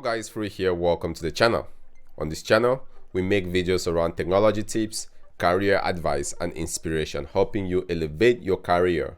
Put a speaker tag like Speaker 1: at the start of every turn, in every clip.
Speaker 1: Guys, Free here. Welcome to the channel. On this channel, we make videos around technology tips, career advice, and inspiration, helping you elevate your career,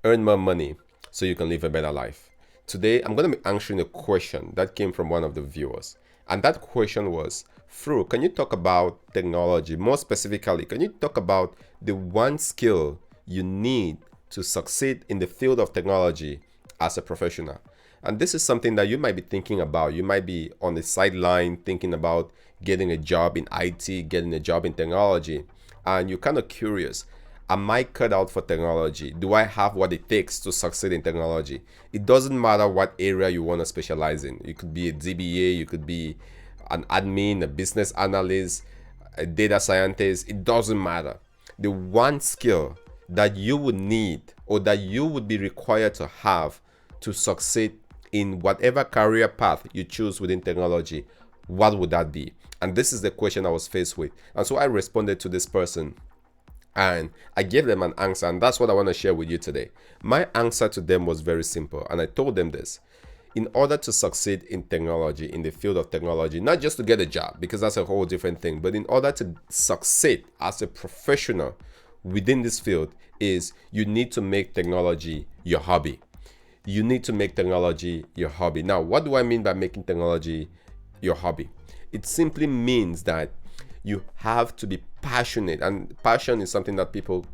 Speaker 1: earn more money, so you can live a better life. Today, I'm going to be answering a question that came from one of the viewers. And that question was, Fru, can you talk about technology? More specifically, can you talk about the one skill you need to succeed in the field of technology as a professional? And this is something that you might be thinking about. You might be on the sideline thinking about getting a job in IT, getting a job in technology, and you're kind of curious. Am I cut out for technology? Do I have what it takes to succeed in technology? It doesn't matter what area you want to specialize in. You could be a DBA, you could be an admin, a business analyst, a data scientist. It doesn't matter. The one skill that you would need or that you would be required to have to succeed in whatever career path you choose within technology, what would that be? And this is the question I was faced with. And so I responded to this person and I gave them an answer, and that's what I want to share with you today. My answer to them was very simple, and I told them this. In order to succeed in technology, in the field of technology, not just to get a job, because that's a whole different thing, but in order to succeed as a professional within this field, is you need to make technology your hobby. You need to make technology your hobby. Now, what do I mean by making technology your hobby? It simply means that you have to be passionate, and passion is something that people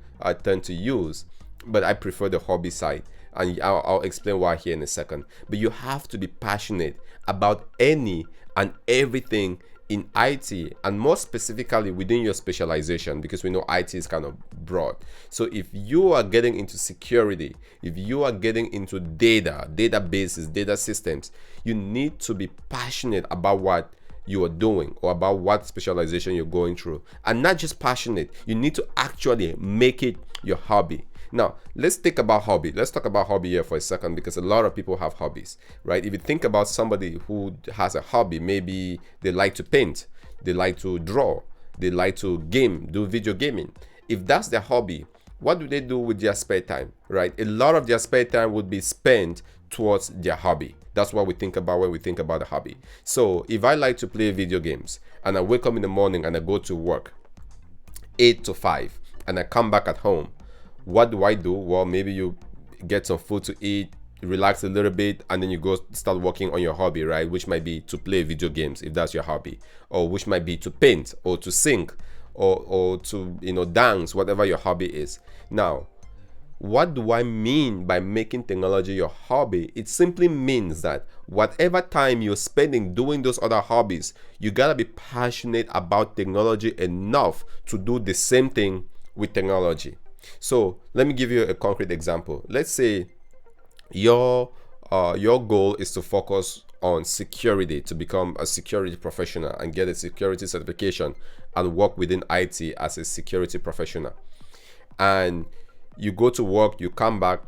Speaker 1: tend to use, but I prefer the hobby side, and I'll explain why here in a second. But you have to be passionate about any and everything in IT, and more specifically within your specialization, because we know IT is kind of broad. So if you are getting into security, if you are getting into databases, data systems, you need to be passionate about what you are doing or about what specialization you're going through. And not just passionate, you need to actually make it your hobby. Now, let's think about hobby. Let's talk about hobby here for a second, because a lot of people have hobbies, right? If you think about somebody who has a hobby, maybe they like to paint, they like to draw, they like to game, do video gaming. If that's their hobby, what do they do with their spare time, right? A lot of their spare time would be spent towards their hobby. That's what we think about when we think about a hobby. So if I like to play video games and I wake up in the morning and I go to work 8 to 5 and I come back at home, what do I do? Well, maybe you get some food to eat, relax a little bit, and then you go start working on your hobby, right? Which might be to play video games if that's your hobby, or which might be to paint or to sing or to dance, whatever your hobby is. Now, what do I mean by making technology your hobby? It simply means that whatever time you're spending doing those other hobbies, you gotta be passionate about technology enough to do the same thing with technology. So let me give you a concrete example. Let's say your goal is to focus on security, to become a security professional and get a security certification and work within IT as a security professional. And you go to work, you come back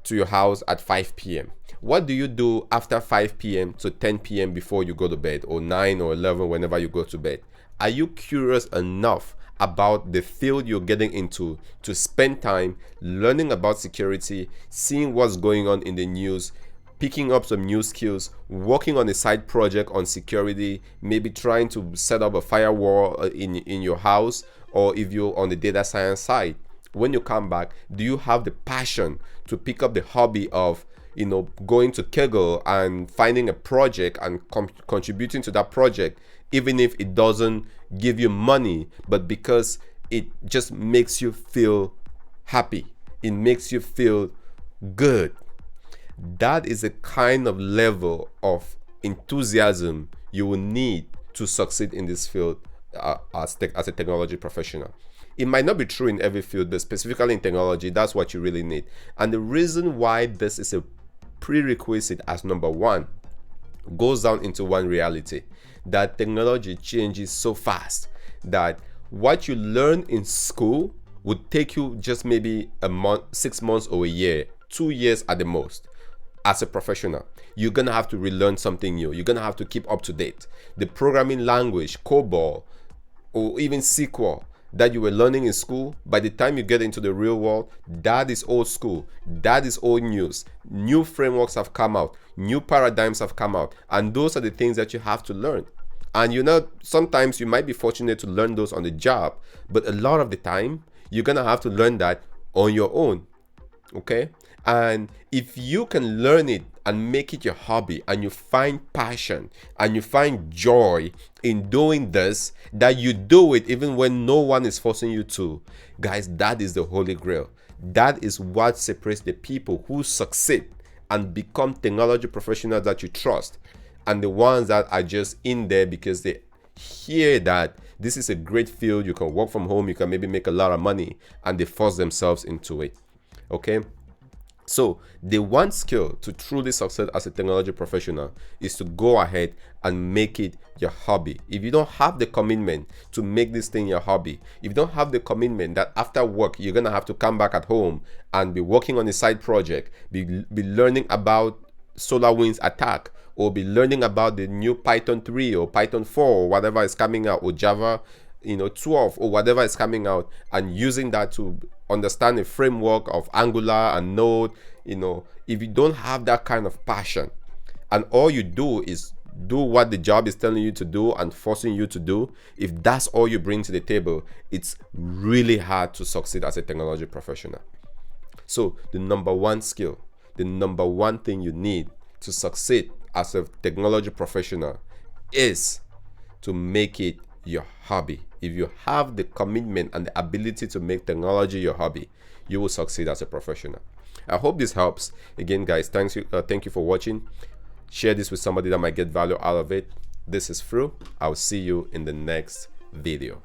Speaker 1: to your house at 5 p.m. What do you do after 5 p.m. to 10 p.m. before you go to bed, or 9 or 11 whenever you go to bed? Are you curious enough about the field you're getting into to spend time learning about security, seeing what's going on in the news, picking up some new skills, working on a side project on security, maybe trying to set up a firewall in your house, or if you're on the data science side? When you come back, do you have the passion to pick up the hobby of going to Kaggle and finding a project and contributing to that project, even if it doesn't give you money, but because it just makes you feel happy, it makes you feel good? That is the kind of level of enthusiasm you will need to succeed in this field as a technology professional. It might not be true in every field, but specifically in technology, that's what you really need. And the reason why this is a prerequisite as number one goes down into one reality, that technology changes so fast that what you learn in school would take you just maybe a month, 6 months or a year, 2 years at the most. As a professional, you're gonna have to relearn something new. You're gonna have to keep up to date. The programming language, COBOL, or even SQL that you were learning in school, by the time you get into the real world, that is old school. That is old news. New frameworks have come out. New paradigms have come out, and those are the things that you have to learn. And sometimes you might be fortunate to learn those on the job, but a lot of the time you're gonna have to learn that on your own. Okay? And if you can learn it and make it your hobby, and you find passion and you find joy in doing this, that you do it even when no one is forcing you to, guys, that is the holy grail. That is what separates the people who succeed and become technology professionals that you trust, and the ones that are just in there because they hear that this is a great field, you can work from home, you can maybe make a lot of money, and they force themselves into it. Okay? So the one skill to truly succeed as a technology professional is to go ahead and make it your hobby. If you don't have the commitment to make this thing your hobby, if you don't have the commitment that after work you're gonna have to come back at home and be working on a side project, be learning about SolarWinds attack, or be learning about the new Python 3 or Python 4 or whatever is coming out, or Java 12 or whatever is coming out, and using that to understand a framework of Angular and Node, if you don't have that kind of passion, and all you do is do what the job is telling you to do and forcing you to do, if that's all you bring to the table, it's really hard to succeed as a technology professional. So the number one skill, the number one thing you need to succeed as a technology professional is to make it your hobby. If you have the commitment and the ability to make technology your hobby, you will succeed as a professional. I hope this helps. Again, guys, thank you for watching. Share this with somebody that might get value out of it. This is Thru. I'll see you in the next video.